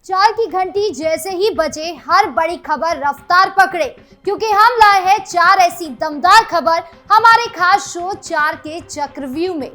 चार की घंटी जैसे ही बजे हर बड़ी खबर रफ्तार पकड़े, क्योंकि हम लाए हैं चार ऐसी दमदार खबर हमारे खास शो चार के चक्रव्यूह में।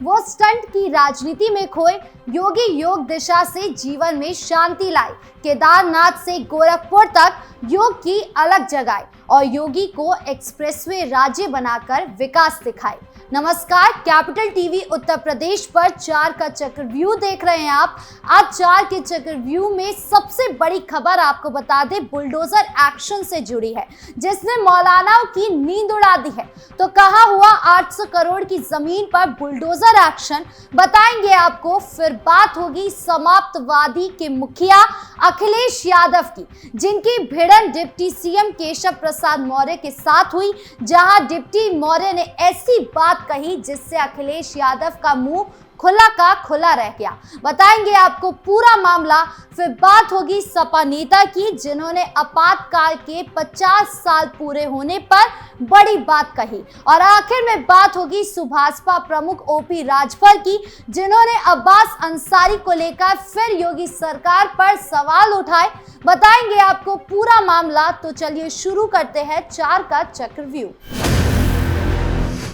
वो स्टंट की राजनीति में खोए, योगी योग दिशा से जीवन में शांति लाए, केदारनाथ से गोरखपुर तक योग की अलग जगाए और योगी को एक्सप्रेसवे राज्य बनाकर विकास दिखाए। नमस्कार, कैपिटल टीवी उत्तर प्रदेश पर चार का चक्रव्यूह देख रहे हैं आप। आज चार के चक्रव्यूह में सबसे बड़ी खबर आपको बता दें, बुलडोजर एक्शन से जुड़ी है, जिसने मौलानाओं की नींद उड़ा दी है। तो कहां हुआ 800 करोड़ की जमीन पर बुलडोजर एक्शन, बताएंगे आपको। फिर बात होगी समाप्तवादी के मुखिया अखिलेश यादव की, जिनकी भिड़न डिप्टी सीएम केशव प्रसाद मौर्य के साथ हुई, जहां डिप्टी मौर्य ने ऐसी बात कही जिससे अखिलेश यादव का मुंह खुला का खुला रह गया। बताएंगे आपको पूरा मामला। फिर बात होगी सपा नेता की, जिन्होंने आपातकाल के 50 साल पूरे होने पर बड़ी बात कही। और आखिर में बात होगी सुभाषपा प्रमुख ओपी राजभर की, जिन्होंने अब्बास अंसारी को लेकर फिर योगी सरकार पर सवाल उठाए। बताएंगे आपको पूरा मामला। तो चलिए शुरू करते हैं चार का चक्रव्यूह।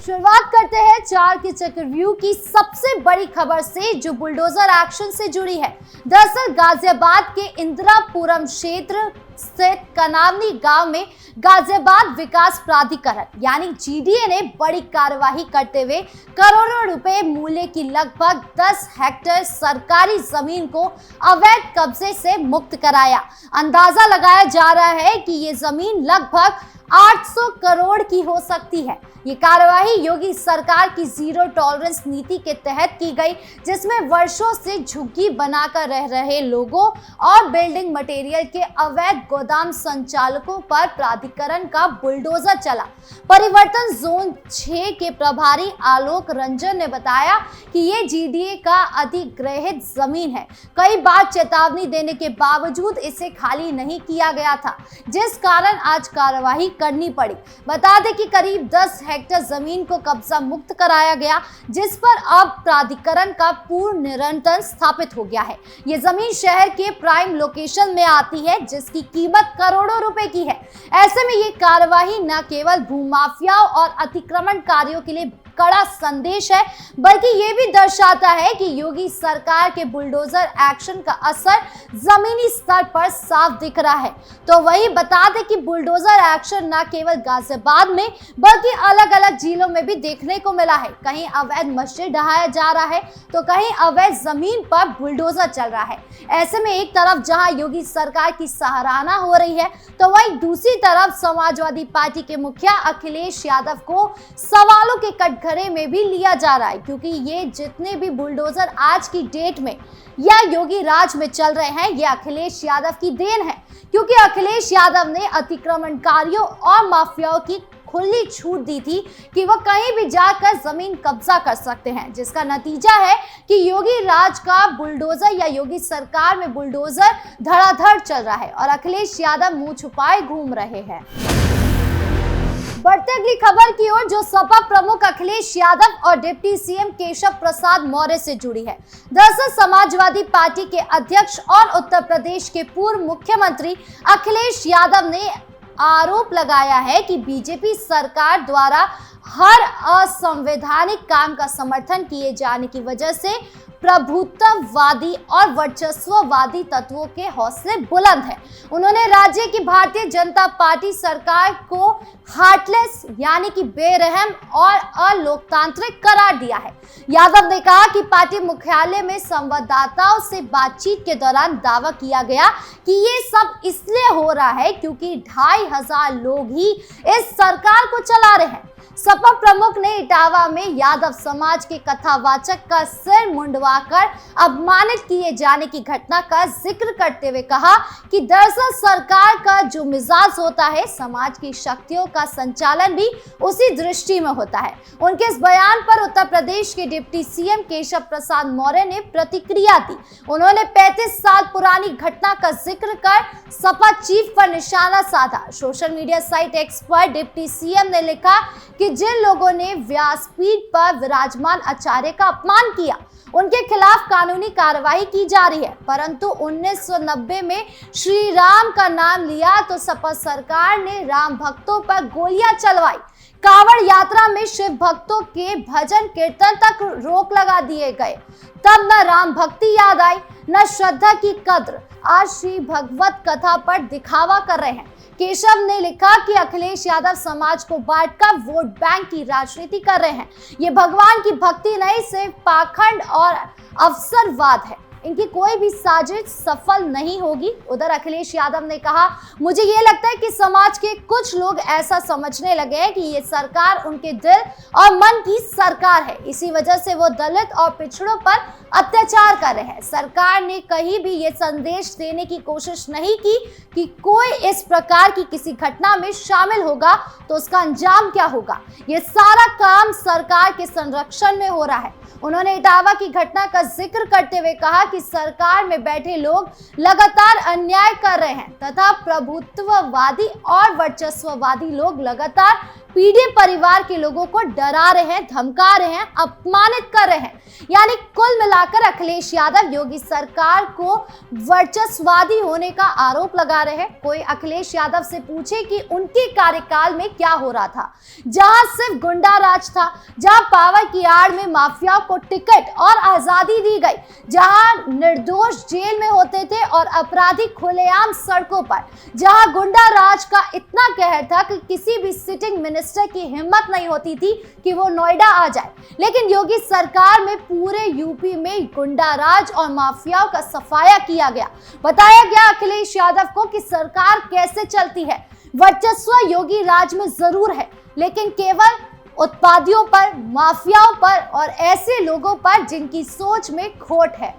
शुरुआत करते हैं चार के चक्रव्यूह की सबसे बड़ी खबर से, जो बुलडोजर एक्शन से जुड़ी है। दरअसल गाजियाबाद के इंदिरापुरम क्षेत्र स्थित कनावनी गांव में गाजियाबाद विकास प्राधिकरण यानी जीडीए ने बड़ी कार्यवाही करते हुए करोड़ों रुपए मूल्य की लगभग 10 हेक्टेयर सरकारी जमीन को अवैध कब्जे से मुक्त कराया। अंदाजा लगाया जा रहा है कि ये जमीन लगभग 800 करोड़ की हो सकती है। ये कार्यवाही योगी सरकार की जीरो टॉलरेंस नीति के तहत की गई, जिसमें वर्षों से झुग्गी बनाकर रह रहे लोगों और बिल्डिंग मटेरियल के अवैध गोदाम संचालकों पर प्राधिकरण का बुलडोजर चला। परिवर्तन जोन 6 के प्रभारी आलोक रंजन ने बताया कि ये जीडीए का अधिग्रहित जमीन है। कई बार चेतावनी देने के बावजूद इसे खाली नहीं किया गया था, जिस कारण आज कार्यवाही करनी पड़ी। बता दें कि करीब 10 हेक्टेयर जमीन को कब्जा मुक्त कराया गया, जिस पर अब प्राधिकरण का पूर्ण नियंत्रण स्थापित हो गया है। ये जमीन शहर के प्राइम लोकेशन में आती है, जिसकी कीमत करोड़ों रुपए की है। ऐसे में ये कार्यवाही न केवल भूमाफियाओं और अतिक्रमणकारियों के लिए कड़ा संदेश है, बल्कि ये भी दर्शाता है कि योगी सरकार के बुलडोजर एक्शन का असर जमीनी स्तर पर साफ दिख रहा है। तो वही बता दें कि बुलडोजर एक्शन न केवल गाजियाबाद में बल्कि अलग अलग जिलों में भी देखने को मिला है। कहीं अवैध मस्जिद ढहाया जा रहा है, तो कहीं अवैध जमीन पर बुलडोजर चल रहा है। ऐसे में एक तरफ जहां योगी सरकार की सराहना हो रही है, तो वहीं दूसरी तरफ समाजवादी पार्टी के मुखिया अखिलेश यादव को सवालों के कटघरे में भी लिया जा रहा है, क्योंकि ये जितने भी बुलडोजर आज की डेट में या योगी राज में चल रहे हैं, ये अखिलेश यादव की देन है, क्योंकि अखिलेश यादव ने अतिक्रमणकारियों और माफियाओं की खुली छूट दी थी कि वह कहीं भी जाकर जमीन कब्जा कर सकते हैं, जिसका नतीजा है कि योगी राज का बुलडोजर या योगी सरकार में बुलडोजर धड़ाधड़ चल रहा है और अखिलेश यादव मुंह छुपाए घूम रहे हैं। बढ़ते अगली खबर की ओर, जो सपा प्रमुख अखिलेश यादव और डिप्टी सीएम केशव प्रसाद मौर्य से जुड़ी है। दरअसल समाजवादी पार्टी के अध्यक्ष और उत्तर प्रदेश के पूर्व मुख्यमंत्री अखिलेश यादव ने आरोप लगाया है कि बीजेपी सरकार द्वारा हर असंवैधानिक काम का समर्थन किए जाने की वजह से प्रभुत्ववादी और वर्चस्ववादी तत्वों के हौसले बुलंद हैं। उन्होंने राज्य की भारतीय जनता पार्टी सरकार को हार्टलेस यानी कि बेरहम और अलोकतांत्रिक करार दिया है। यादव ने कहा कि पार्टी मुख्यालय में संवाददाताओं से बातचीत के दौरान दावा किया गया कि ये सब इसलिए हो रहा है क्योंकि 2500 लोग ही इस सरकार को चला रहे हैं। सपा प्रमुख ने इटावा में यादव समाज के कथावाचक का सिर मुंडवाकर अपमानित किए जाने की घटना का जिक्र करते हुए कहा कि दरअसल सरकार का जो मिजाज होता है, समाज की शक्तियों का संचालन भी उसी दृष्टि में होता है। उनके इस बयान पर उत्तर प्रदेश के डिप्टी सीएम केशव प्रसाद मौर्य ने प्रतिक्रिया दी। उन्होंने 35 साल पुरानी घटना का जिक्र कर सपा चीफ पर निशाना साधा। सोशल मीडिया साइट एक्स पर डिप्टी सीएम ने लिखा कि जिस जिन लोगों ने व्यासपीठ पर विराजमान आचार्य का अपमान किया, उनके खिलाफ कानूनी कार्रवाई की जा रही है। परंतु 1990 में श्री राम का नाम लिया तो सपा सरकार ने राम भक्तों पर गोलियां चलवाई। कांवड़ यात्रा में शिव भक्तों के भजन कीर्तन तक रोक लगा दिए गए। तब न राम भक्ति याद आई, न श्रद्धा की कद्र। आज श्री भगवत कथा पर दिखावा कर रहे हैं। केशव ने लिखा कि अखिलेश यादव समाज को बांटकर वोट बैंक की राजनीति कर रहे हैं। ये भगवान की भक्ति नहीं, सिर्फ पाखंड और अवसरवाद है। इनकी कोई भी साजिश सफल नहीं होगी। उधर अखिलेश यादव ने कहा, मुझे ये लगता है कि समाज के कुछ लोग ऐसा समझने लगे हैं कि ये सरकार उनके दिल और मन की सरकार है। इसी वजह से वो दलित और पिछड़ों पर अत्याचार कर रहे हैं। सरकार ने कहीं भी ये संदेश देने की कोशिश नहीं की कि कोई इस प्रकार की किसी घटना में शामिल होगा तो उसका अंजाम क्या होगा। ये सारा काम सरकार के संरक्षण में हो रहा है। उन्होंने इटावा की घटना का जिक्र करते हुए कहा कि सरकार में बैठे लोग लगातार अन्याय कर रहे हैं तथा प्रभुत्ववादी और वर्चस्ववादी लोग लगातार पीड़ित परिवार के लोगों को डरा रहे हैं, धमका रहे हैं, अपमानित कर रहे हैं। यानी कुल मिलाकर अखिलेश यादव योगी सरकार को वर्चस्ववादी होने का आरोप लगा रहे हैं। कोई अखिलेश यादव से पूछे कि उनके कार्यकाल में क्या हो रहा था, जहां सिर्फ गुंडा राज था, जहां पावर की आड़ में माफिया को टिकट और आजादी दी गई, जहां निर्दोष जेल में होते थे और अपराधी खुलेआम सड़कों पर, जहां गुंडा राज का इतना कहर था कि किसी भी सिटिंग मिनिस्टर की हिम्मत नहीं होती थी कि वो नोएडा आ जाए। लेकिन योगी सरकार में पूरे यूपी में गुंडा राज और माफियाओं का सफाया किया गया। बताया गया अखिलेश यादव को कि सरकार कैसे चलती है। वर्चस्व योगी राज में जरूर है, लेकिन केवल उत्पादियों पर, माफियाओं पर और ऐसे लोगों पर जिनकी सोच में खोट है।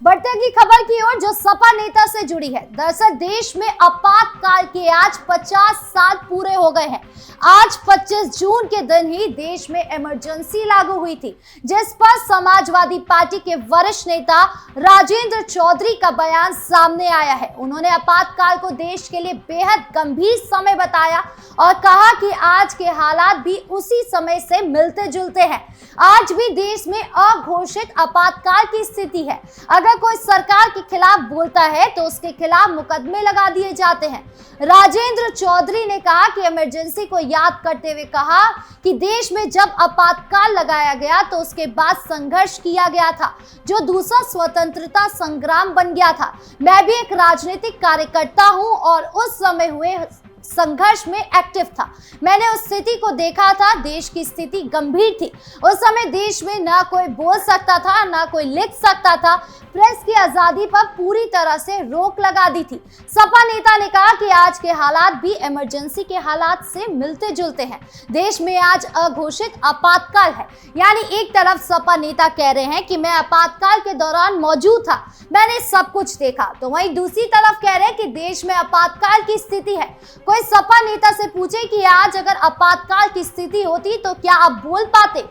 बढ़ते की खबर की ओर जो सपा नेता से जुड़ी है। दरअसल देश में आपातकाल के आज 50 साल पूरे हो गए हैं। आज 25 जून के दिन ही देश में इमरजेंसी लागू हुई थी, जिस पर समाजवादी पार्टी के वरिष्ठ नेता राजेंद्र चौधरी का बयान सामने आया है। उन्होंने आपातकाल को देश के लिए बेहद गंभीर समय बताया और कहा कि आज के हालात भी उसी समय से मिलते जुलते हैं। आज भी देश में अघोषित आपातकाल की स्थिति है। अगर कोई सरकार के खिलाफ बोलता है तो उसके खिलाफ मुकदमे लगा दिए जाते हैं। राजेंद्र चौधरी ने कहा कि इमरजेंसी को याद करते हुए कहा कि देश में जब आपातकाल लगाया गया तो उसके बाद संघर्ष किया गया था, जो दूसरा स्वतंत्रता संग्राम बन गया था। मैं भी एक राजनीतिक कार्यकर्ता हूं और उस समय हुए संघर्ष में एक्टिव था। मैंने उस स्थिति को देखा था। देश की स्थिति गंभीर थी। उस समय देश में ना कोई बोल सकता था, ना कोई लिख सकता था। प्रेस की आजादी पर पूरी तरह से रोक लगा दी थी। सपा नेता ने कहा कि आज के हालात भी इमरजेंसी के हालात से मिलते जुलते हैं। देश में आज अघोषित आपातकाल है। यानी एक तरफ सपा नेता कह रहे हैं कि मैं आपातकाल के दौरान मौजूद था, मैंने सब कुछ देखा, तो वहीं दूसरी तरफ कह रहे हैं कि देश में आपातकाल की स्थिति है। कोई सपा नेता से पूछे कि आज अगर आपातकाल की स्थिति होती तो क्या आप बोल पाते?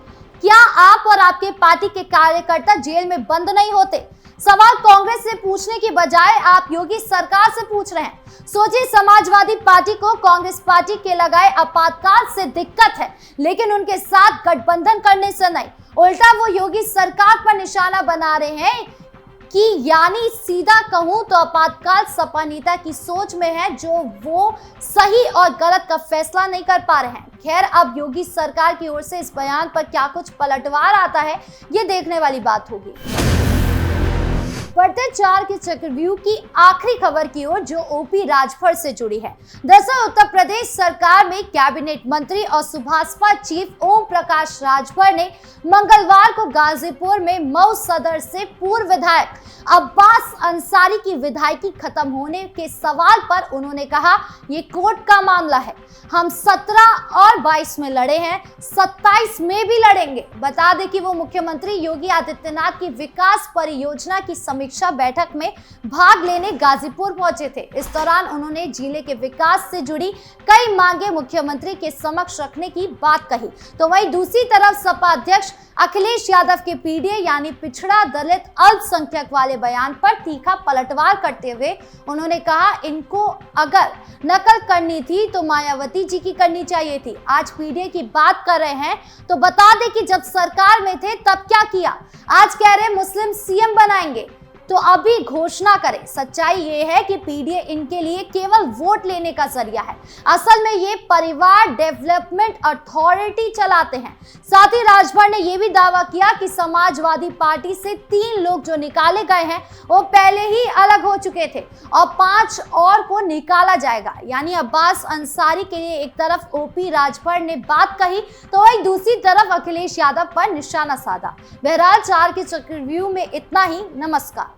क्या आप और आपके पार्टी के कार्यकर्ता जेल में बंद नहीं होते? सवाल कांग्रेस से पूछने की बजाय आप योगी सरकार से पूछ रहे हैं। सोचिए, समाजवादी पार्टी को कांग्रेस पार्टी के लगाए आपातकाल से दिक्कत है, लेकिन उनके साथ गठबंधन करने से नहीं। उल्टा वो योगी सरकार पर निशाना बना रहे हैं कि यानी सीधा कहूं तो आपातकाल सपा नेता की सोच में है, जो वो सही और गलत का फैसला नहीं कर पा रहे हैं। खैर, अब योगी सरकार की ओर से इस बयान पर क्या कुछ पलटवार आता है, ये देखने वाली बात होगी। बढ़ते 4 के चक्रव्यूह की आखिरी खबर की ओर, जो ओपी राजभर से जुड़ी है। दरअसल उत्तर प्रदेश सरकार में कैबिनेट मंत्री और सुभाषपा चीफ ओम प्रकाश राजभर ने मंगलवार को गाजीपुर में मऊ सदर से पूर्व विधायक अब्बास अंसारी की विधायकी खत्म होने के सवाल पर उन्होंने कहा, ये कोर्ट का मामला है। हम 17 और 22 में लड़े हैं, 27 में भी लड़ेंगे। बता दें कि वो मुख्यमंत्री योगी आदित्यनाथ की विकास परियोजना की समीक्षा बैठक में भाग लेने गाजीपुर पहुंचे थे। इस दौरान उन्होंने जिले के विकास से जुड़ी कई मांगे मुख्यमंत्री के समक्ष रखने की बात कही। तो वहीं दूसरी तरफ सपा अध्यक्ष अखिलेश यादव के पीडीए यानी पिछड़ा दलित अल्पसंख्यक वाले बयान पर तीखा पलटवार करते हुए उन्होंने कहा, इनको अगर नकल करनी थी तो मायावती जी की करनी चाहिए थी। आज पीडीए की बात कर रहे हैं तो बता दें कि जब सरकार में थे तब क्या किया। आज कह रहे मुस्लिम सीएम बनाएंगे तो अभी घोषणा करें। सच्चाई ये है कि पीडीए इनके लिए केवल वोट लेने का जरिया है। असल में ये परिवार डेवलपमेंट अथॉरिटी चलाते हैं। साथ ही राजभर ने यह भी दावा किया कि समाजवादी पार्टी से 3 लोग जो निकाले गए हैं वो पहले ही अलग हो चुके थे और 5 और को निकाला जाएगा। यानी अब्बास अंसारी के लिए एक तरफ ओपी राजभर ने बात कही तो वहीं दूसरी तरफ अखिलेश यादव पर निशाना साधा। बहरहाल 4 के चक्रव्यूह में इतना ही। नमस्कार।